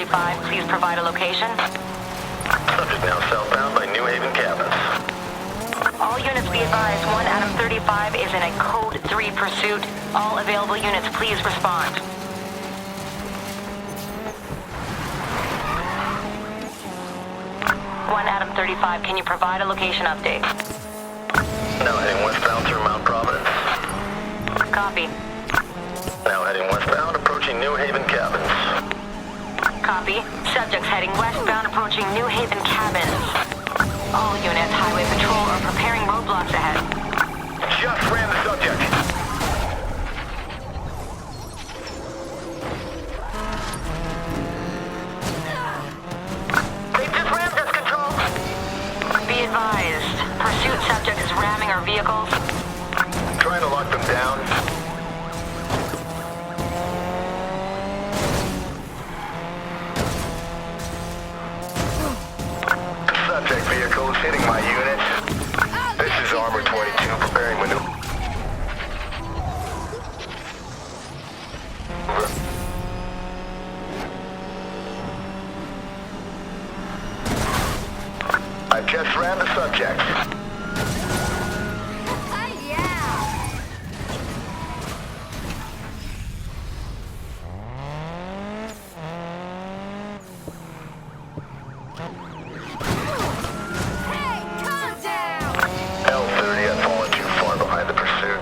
35, please provide a location. Subject now southbound by New Haven cabins. All units be advised, 1 Adam 35 is in a Code 3 pursuit. All available units, please respond. One Adam 35, can you provide a location update? Now heading westbound through Mount Providence. Copy. Now heading westbound, approaching New Haven cabins. Copy. Subjects heading westbound, approaching New Haven cabins. All units, highway patrol are preparing roadblocks ahead. Just ran the subject. They just rammed us, Control. Be advised, pursuit subject is ramming our vehicles. Trying to lock them down. Subject vehicle is hitting my unit. This is Armor 22 preparing maneuver. I've just rammed the subject. L30 had fallen too far behind the pursuit.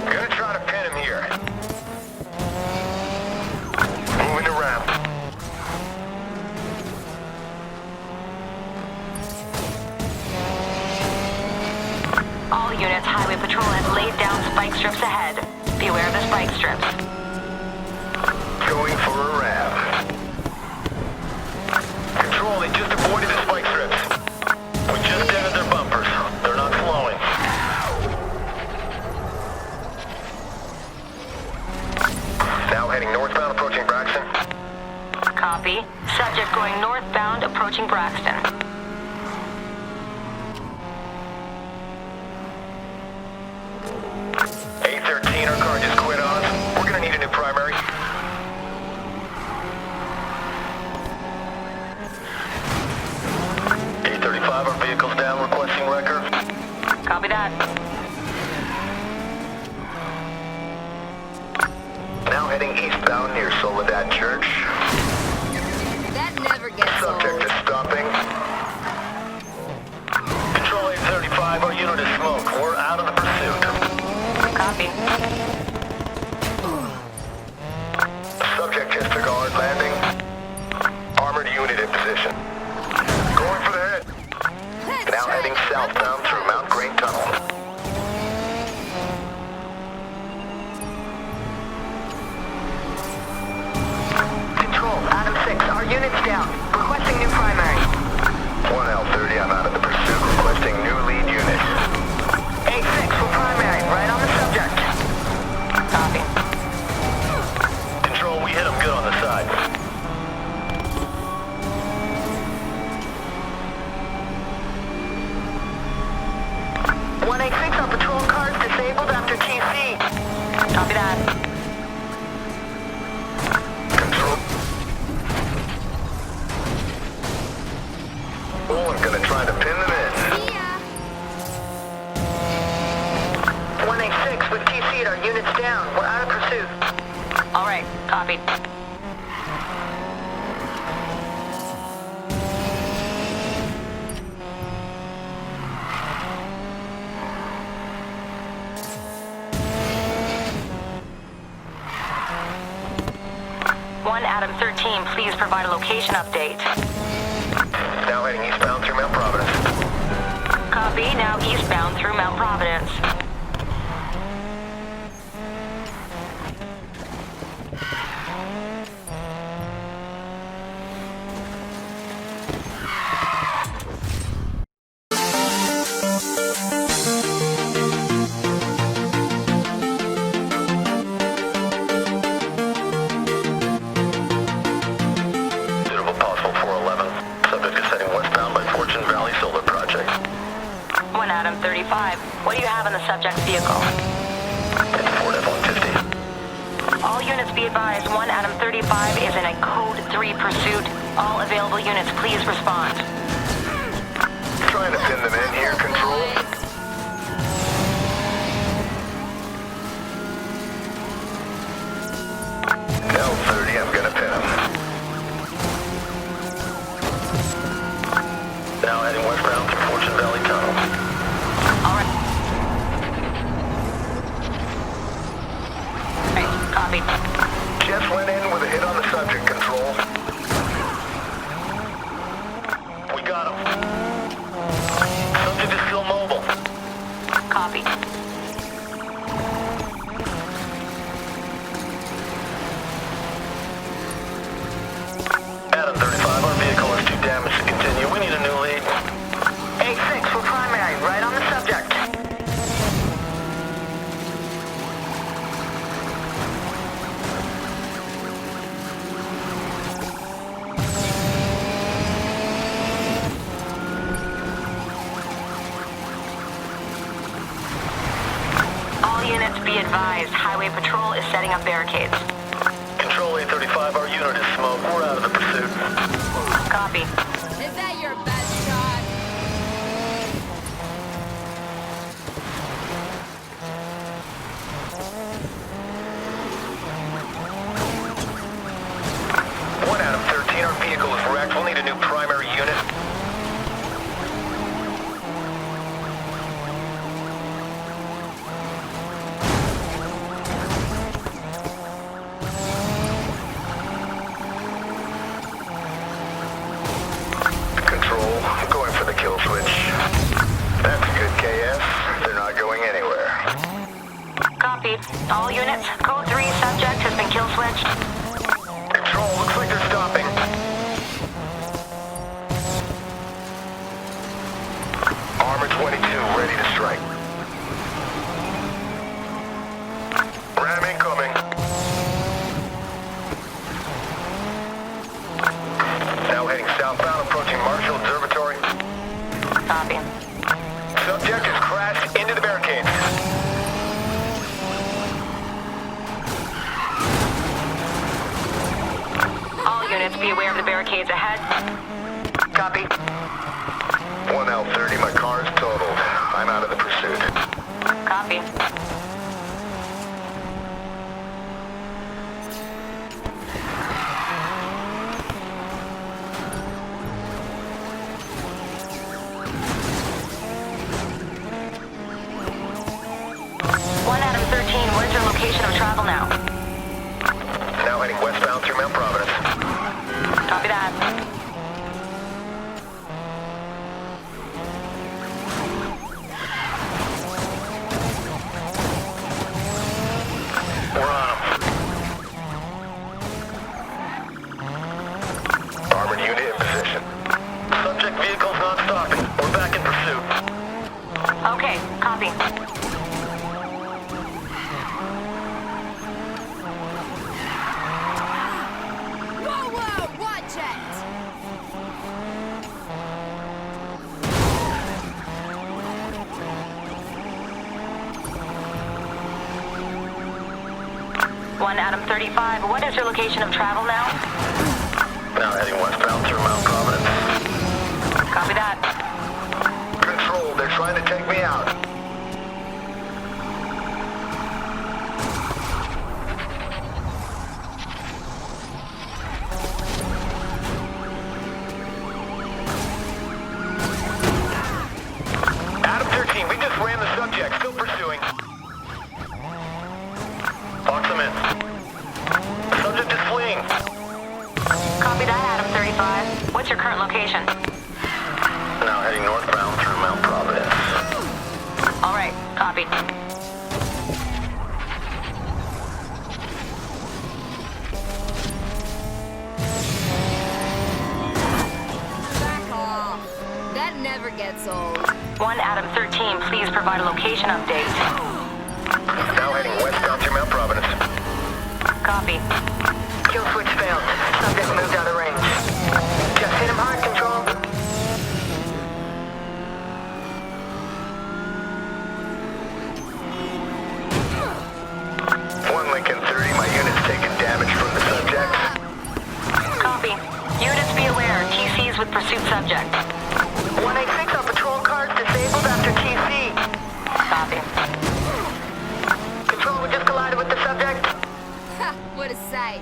Gonna try to pin him here. Moving to ramp. All units, highway patrol has laid down spike strips ahead. Be aware of the spike strips. Going for a ram. Control, they just avoided the spike strips. We just dented their bumpers. They're not flowing. Now heading northbound, approaching Braxton. Copy. Subject going northbound, approaching Braxton. A13, our car just quit on us. We're gonna need a new primary. A35, our vehicle's down, requesting wrecker. Copy that. Now heading eastbound near Soledad Church. That never gets Subject old. is stopping. Control 835, our unit is smoke. We're out of the pursuit. Copy. Subject just took a hard landing. Armored unit in position. Going for the head. Now heading southbound through Mount Grain Tunnel. Control, Adam 6, our unit's down. Requesting new primary. 1L30, I'm out of the pursuit, requesting new lead unit. A6 for primary, right on the subject. Copy. Control, we hit him good on the side. One A6 on patrol cars disabled after TC. Copy that. Control. Oh, I'm gonna try to pin them in. See ya. One A6 with TC, our unit's down. We're out of pursuit. All right, copied. One Adam 13, please provide a location update. Now heading eastbound through Mount Providence. Copy, now eastbound through Mount Providence. Suitable possible 411. Subject is heading westbound by Fortune Valley Solar Project. 1 Adam 35. What do you have on the subject's vehicle? It's Ford F-150. All units be advised, 1 Adam 35 is in a Code 3 pursuit. All available units, please respond. Trying to pin them in here, Control. L-30, I'm gonna pin him. Now heading westbound through Fortune Valley Tunnel. All right. Hey, copy. Just went in with a hit on the subject, Control. We got him. Subject is still mobile. Copy. Adam 35, our vehicle is too damaged to continue. We need a new lead. 8-6 for primary, right on the subject. All units be advised, Highway Patrol is setting up barricades. Control 835, our unit is smoke. We're out of the pursuit. Copy. Is that your best shot? One Adam 13, our vehicle is wrecked. We'll need a new primary unit. Control, I'm going for the kill switch. That's good, KS. They're not going anywhere. Copy. All units, Code 3 subject has been kill switched. Control, looks like they're stopping. Armor 22, ready to strike. Ram incoming. Now heading southbound, approaching Marshall Observatory. Copy. Subject has crashed into the barricades. All units be aware of the barricades ahead. Copy. 1L30, my car's totaled. I'm out of the pursuit. Copy. One Adam 13, what is your location of travel now? Now heading westbound through Mount Providence. Copy that. We're on them. Armored unit in position. Subject vehicle's not stopping. We're back in pursuit. Okay, copy. Whoa, whoa, watch it! One Adam 35, what is your location of travel now? Now heading westbound through Mount Providence. Copy that. Control, they're trying to take me out. Adam 13, we just ran the subject, still pursuing. Box them in. Subject is fleeing. Copy that, Adam 35. What's your current location? Now heading northbound through Mount Providence. All right, copy. Back off. That never gets old. One Adam 13, please provide a location update. Now heading westbound through Mount Providence. Copy. Kill switch failed. Subject moved out of range. Just hit him hard, Control. pursuit subject. 186 on patrol cars disabled after TC. Copy. Control, we just collided with the subject. Ha! What a sight.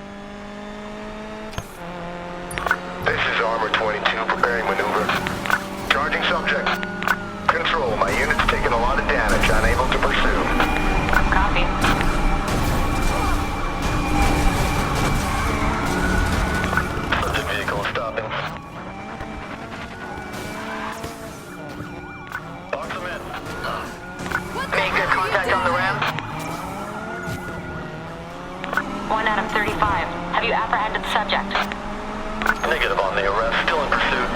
This is Armor 22, preparing maneuver. Charging subject. Control, my unit's taking a lot of damage, unable to pursue. Copy. Subject vehicle is stopping. Box them in. What the Make good hell are contact you on the doing? ram. 1 Adam 35. Have you apprehended the subject? Negative on the arrest, still in pursuit.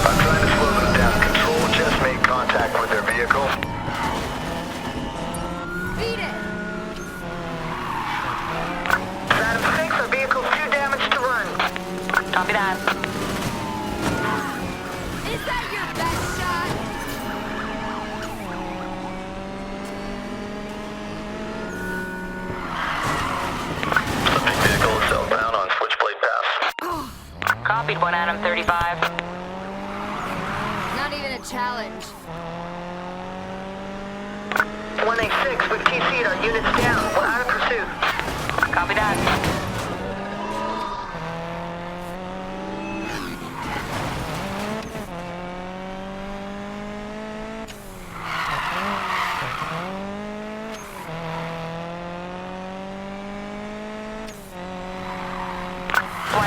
I'm trying to slow them down. Control just made contact with their vehicle. Beat it! Adam 6, our vehicle's too damaged to run. Copy that. Is that your best shot? Subject vehicle is southbound on Switchblade Pass. Copied 1 Adam 35. Not even a challenge. 186, we've TC'd, our unit's down. We're out of pursuit. Copy that.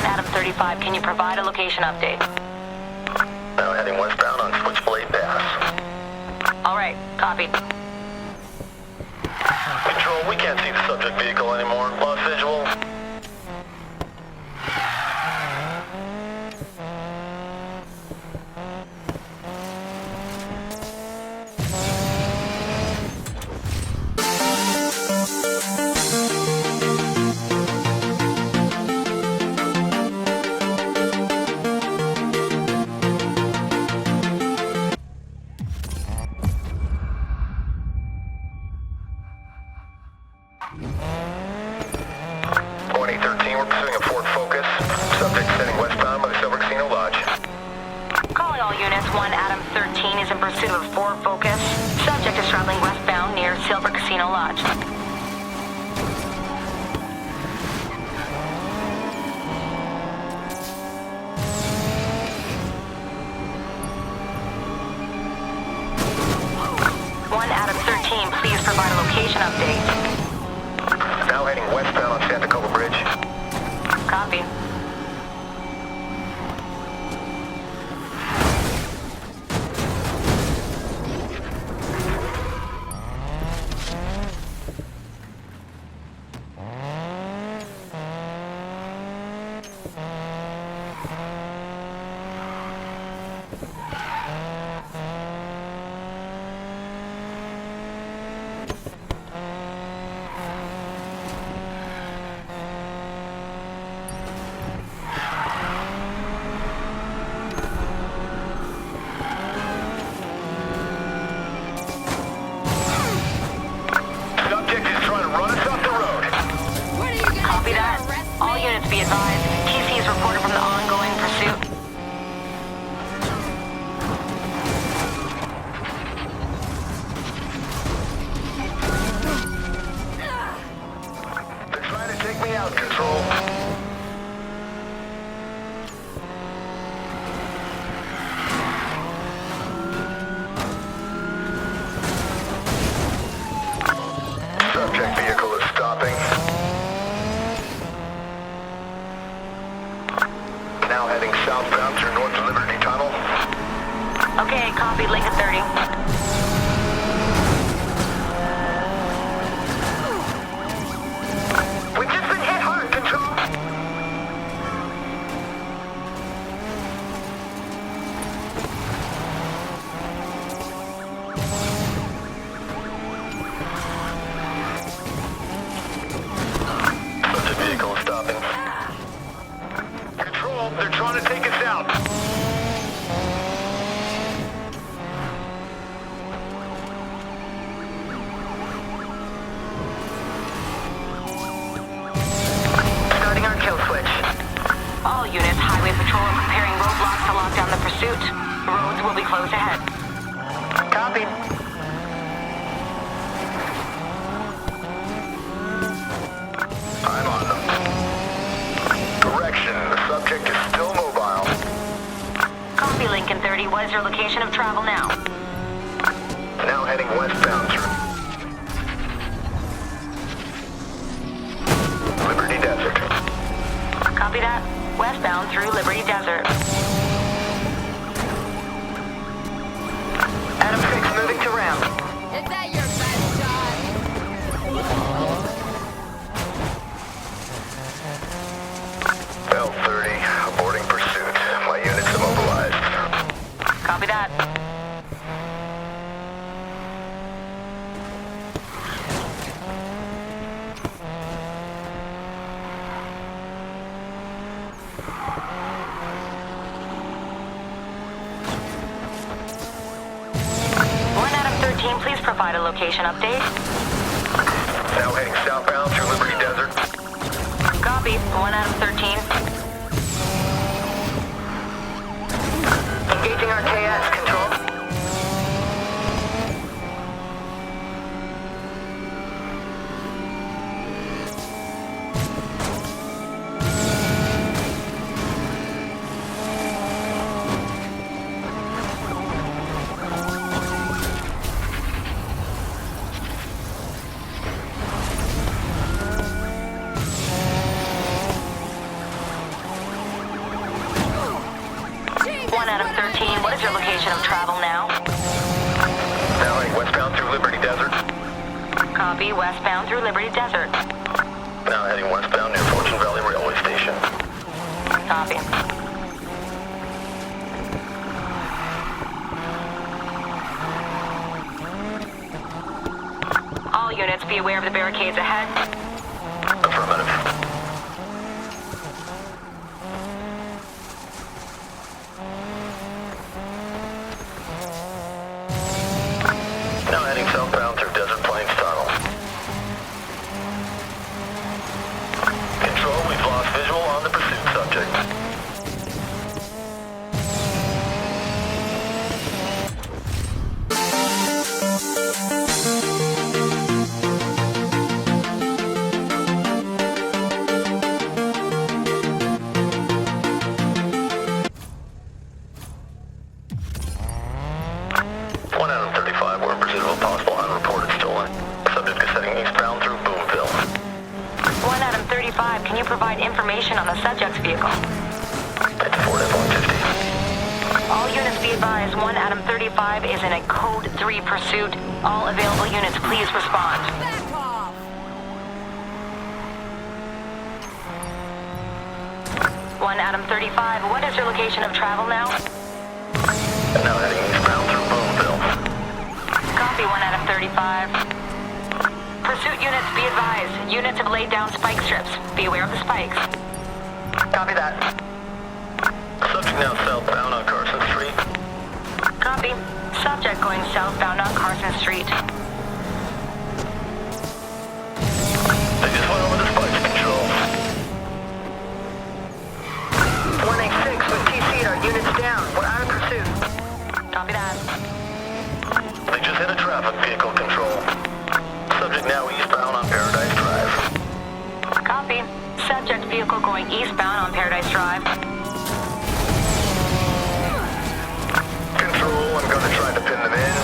Adam 35, can you provide a location update? Now heading westbound on Switchblade Pass. All right, copied. Control, we can't see the subject vehicle anymore. Lost visual. is in pursuit of 4 Focus. Subject is traveling westbound near Silver Casino Lodge. Adam 13, please provide a location update. Now heading westbound on Santa Cova Bridge. Copy. All units be advised. TC is reported from the ongoing pursuit. They're trying to take me out, Control. Subject vehicle is stopping. Now heading southbound through North Liberty Tunnel. Okay, copy. Lincoln 30. We've just been hit hard, Control. Subject vehicle is stopping. Control, they're trying to take us out. close ahead. Copy. I'm on them. Correction, the subject is still mobile. Copy, Lincoln 30. What is your location of travel now? Now heading westbound through Liberty Desert. Copy that. Westbound through Liberty Desert. Adam 6 moving to round. Is that your best shot? L30, aborting pursuit. My unit's immobilized. Copy that. Please provide a location update. Now heading southbound through Liberty Desert. Copy. 1 Adam 13. Engaging our KS. Control. What is your location of travel now? Now heading westbound through Liberty Desert. Copy. Westbound through Liberty Desert. Now heading westbound near Fortune Valley Railway Station. Copy. All units be aware of the barricades ahead. Affirmative. Now heading southbound through Desert Plains Tunnel. Control, we've lost visual on the pursuit subject. 1 out of 35 were in pursuit of a possible unreported stolen. Subject is heading eastbound through Boomville. 1 Adam 35, can you provide information on the subject's vehicle? It's Ford F-150. All units be advised, 1 Adam 35 is in a Code 3 pursuit. All available units, please respond. Back off! 1 Adam 35, what is your location of travel now? Now heading eastbound through Boomville. Copy, 1 Adam 35. Pursuit units be advised. Units have laid down spike strips. Be aware of the spikes. Copy that. Subject now southbound on Carson Street. Copy. Subject going southbound on Carson Street. They just went over the spikes, Control. 186 with TC, our units down. We're out of pursuit. Copy that. They just hit a traffic vehicle, Control. Subject now eastbound on Paradise Drive. Copy. Subject vehicle going eastbound on Paradise Drive. Control, I'm going to try to pin them in.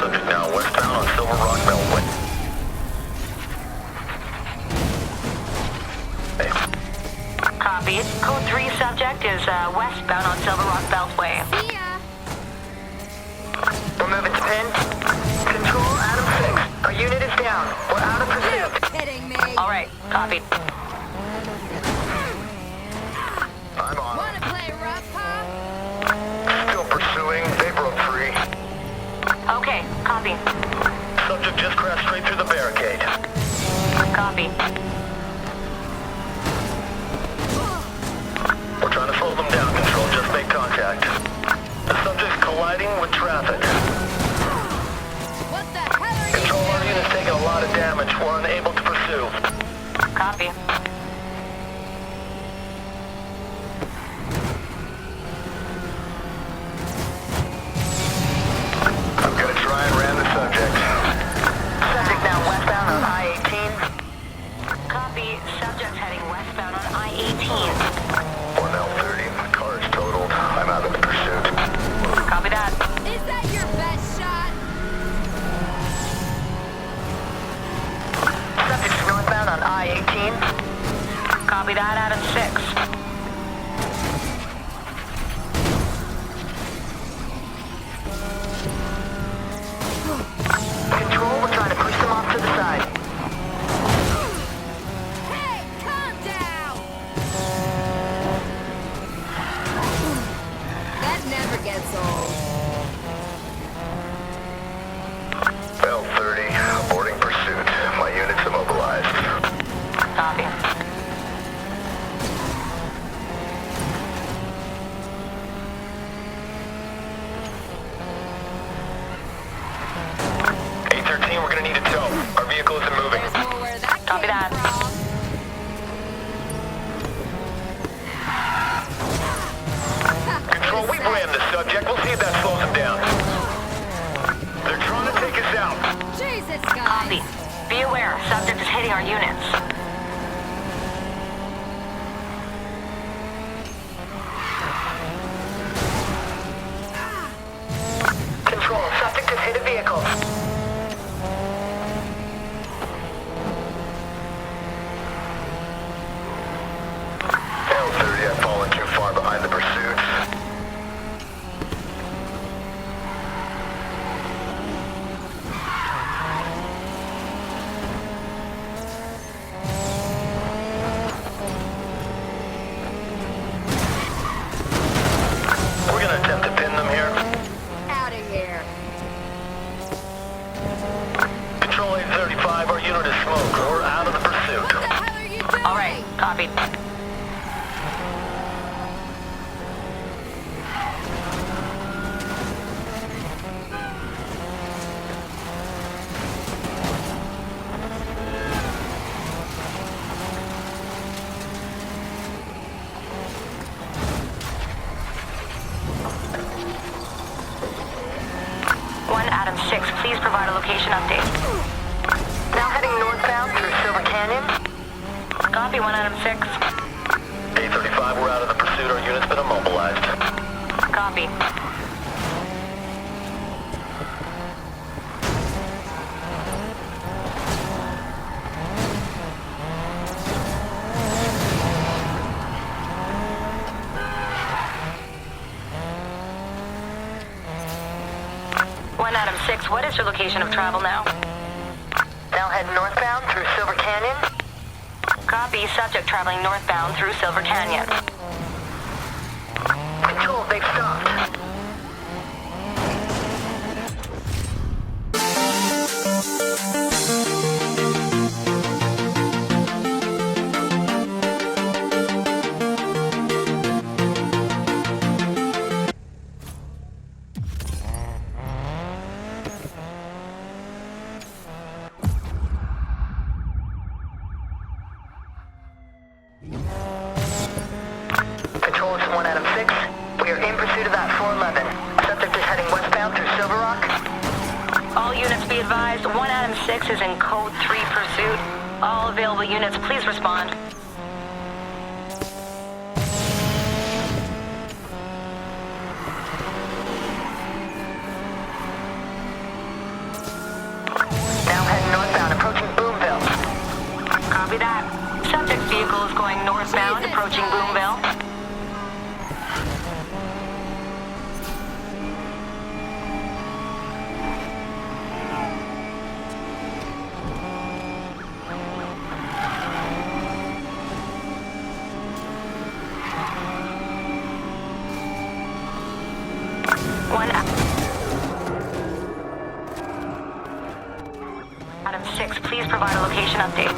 Subject now westbound on Silver Rock Beltway. Copy. Code 3 subject is westbound on Silver Rock Beltway. See ya! We're moving to pin. Control, Adam 6. Our unit is down. We're out of pursuit. Kidding me! All right. Copy. I'm on. Wanna play rough, huh? Still pursuing. They broke free. Okay. Copy. Subject just crashed straight through the barricade. Copy. We're trying to slow them down, Control. Just make contact. The subject's colliding with traffic. What the hell are you Control, our doing? unit's taking a lot of damage. We're unable to proceed. Copy. I'm gonna try and ram the subject. Subject now westbound on I-18. Copy. Subject heading westbound on I-18. 1L30. My car is totaled. I'm out of the pursuit. Copy that. Is that your best shot? Subject's northbound on I-18. Copy that, Adam 6. Control, we're trying to push them off to the side. Hey, calm down! That never gets old. L30. Aborting pursuit. My units immobilized. Copy. A13, we're gonna need a tow. Our vehicle isn't moving. There's more where that Copy came that. from. Control, we've rammed the subject. We'll see if that slows him down. They're trying to take us out. Jesus, Copy. guys. Be aware, subject is hitting our units. Control, subject has hit a vehicle. L30, I've fallen too far behind the pursuit. We're gonna attempt to pin them here. Out of here. Control 835, our unit is smoke. We're out of the What pursuit. the hell are you doing? All right, copied. One Adam 6, please provide a location update. Now heading northbound through Silver Canyon. Copy, one Adam 6. 835, we're out of the pursuit. Our unit's been immobilized. Copy. One Adam 6, what is your location of travel now? Now head northbound through Silver Canyon. Copy, subject traveling northbound through Silver Canyon. Control, they've stopped. Control, it's 1 Adam 6. We are in pursuit of that 411. Subject is heading westbound through Silver Rock. All units be advised, one Adam 6 is in code 3 pursuit. All available units, please respond. Now heading northbound, approaching Boomville. Copy that. Subject's vehicle is going northbound, Jesus, approaching guys. Boomville. One Adam 6, please provide a location update.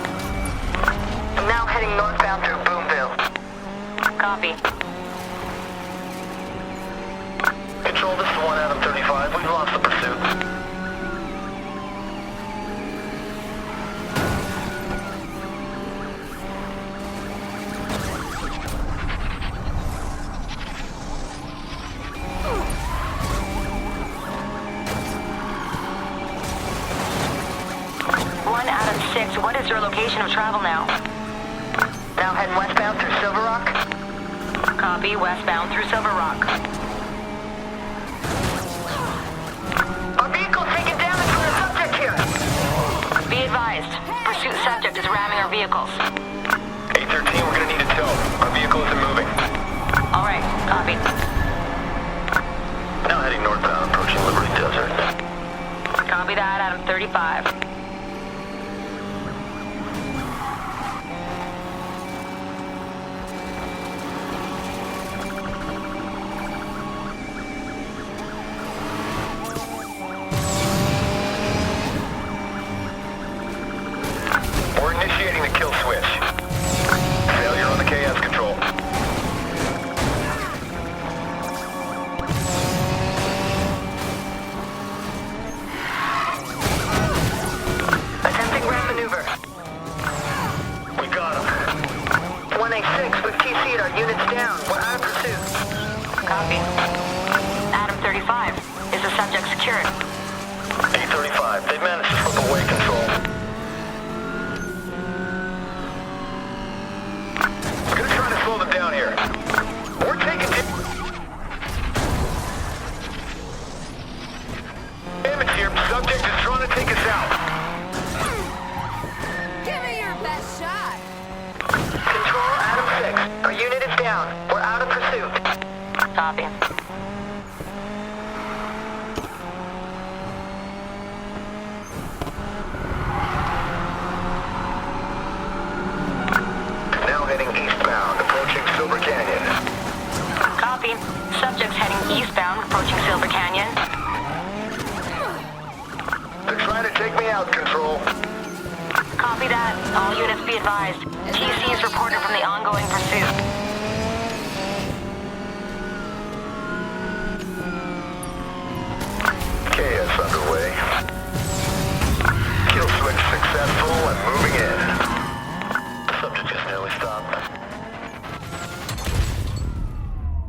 I'm now heading northbound through Boomville. Copy. Control, this is 1 Adam 35. We've lost the pursuit. your location of travel now. Now heading westbound through Silver Rock. Copy, westbound through Silver Rock. Our vehicle's taking damage from the subject here. Be advised, pursuit subject is ramming our vehicles. 813, we're gonna need a tow. Our vehicle isn't moving. Alright, copy. Now heading northbound, approaching Liberty Desert. Copy that, Adam 35. We're initiating the kill switch. Failure on the KS control. Attempting ramp maneuver. We got him. 186, we've TC'd our units down. We're out of pursuit. Copy. Adam 35. Is the subject secured? 835, they've managed to slip away control. Gonna try to slow them down here. We're taking damage here. Subject is trying to take us out. Give me your best shot. Control, Adam 6. Our unit is down. We're out of pursuit. Copy. Now heading eastbound, approaching Silver Canyon. Copy. Subject's heading eastbound, approaching Silver Canyon. They're trying to take me out, control. Copy that. All units be advised. TC is reported from the ongoing pursuit. KS underway. Kill switch successful and moving in.